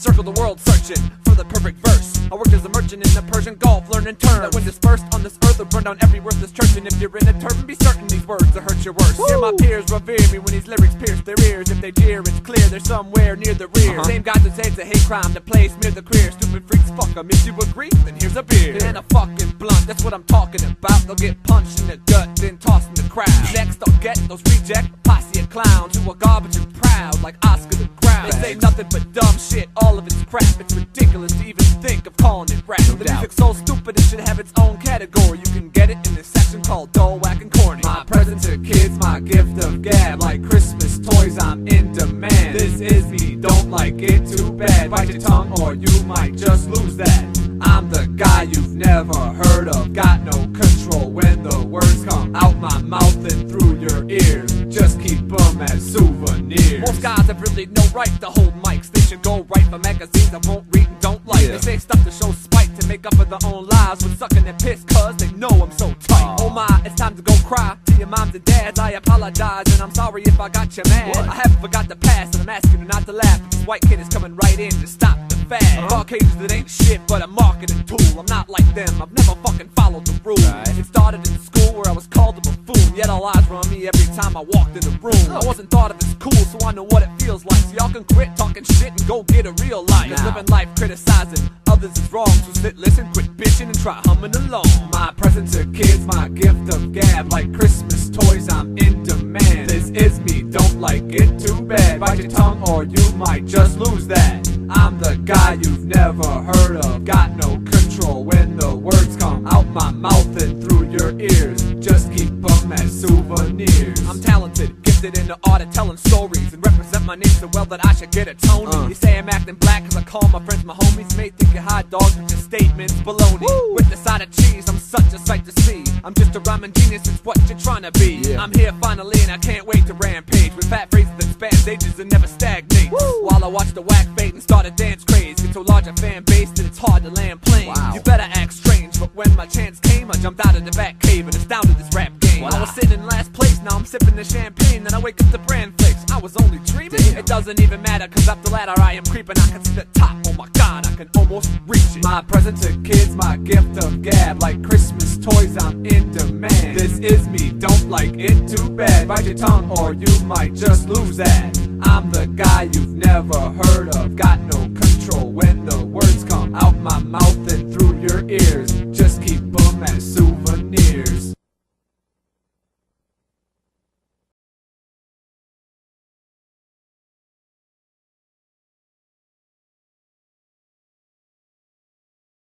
circle the world searching for the perfect verse. I worked as a merchant in the Persian Gulf, learning terms that when dispersed on this earth would burn down every worthless church. And if you're in a turban, be certain these words will hurt you worse. Hear my peers revere me when these lyrics pierce their ears. If they jeer, it's clear they're somewhere near the rear. Same guys that say it's a hate crime to play smear the queer. Stupid freaks, fuck 'em. If you agree, then here's a beer and a fucking blunt. That's what I'm talking about. They'll get punched in the gut, then tossed in the crowd. Next, I'll get those reject posse of clowns who are garbage and proud, like Oscar the Grouch. They say nothing but dumb shit, all of it's crap. It's ridiculous to even think of calling it rap. The music's so stupid it should have its own category. You can get it in this section called dull, whack, and corny. My present to kids, my gift of gab. Like Christmas toys, I'm in demand. This is me, don't like it too bad. Bite your tongue or you might just lose that. I'm the guy you've never heard of. Got no control when the words come out my mouth and through your ears. Just keep them as souvenirs. Most guys have really no right to hold mics. They should go write for magazines I won't read and don't like. They say stuff to show spite to make up for their own lives with sucking their piss cause they know I'm so tight. Oh my, it's time to go cry to your moms and dads. I apologize and I'm sorry if I got you mad. I haven't forgot the past and I'm asking you not to laugh. This white kid is coming right in to stop the fad. Caucasians that ain't shit but a marketing tool. I'm not like them, I've never fucking followed the rules. It started in school where I was called a buffoon. Yet all eyes were on me every time I walked in the room. I wasn't thought of as cool, so I know what it feels like. So y'all can quit talking shit and go get a real life. Living life criticizing others is wrong. So sit, listen, quit bitching and try humming along. My present to kids, my gift of gab. Like Christmas toys, I'm in demand. This is me, don't like it too bad. Bite your tongue or you might just lose that. I'm the guy you've never heard of. Got no control when the words come out my mouth and through your ears. Just keep them as souvenirs. I'm talented, gifted in the art of telling stories, and represent my name so well that I should get a Tony. You say I'm acting black cause I call my friends my homies. May think you're hot dogs with your statements baloney. With the side of cheese, I'm such a sight to see. I'm just a rhyming genius, it's what you're trying to be. I'm here finally and I can't wait to rampage with fat phrases that span ages and never stagnate. While I watch the whack fade and start a dance craze. Get so large a fan base that it's hard to land planes. You better act strange, but when my chance came I jumped out of the back cave and astounded this rap game. I was sitting in last place, now I'm sipping the champagne. Then I wake up to bran flakes, I was only dreaming. It doesn't even matter cause up the ladder I am creeping. I can see the top, oh my god, I can almost reach it. My present to kids, my gift of gab. Like Christmas toys, I'm in demand. This is me, don't like it too bad. Bite your tongue or you might just lose that. I'm the guy you've never heard of. Got no control when the words come out my mouth and through your ears.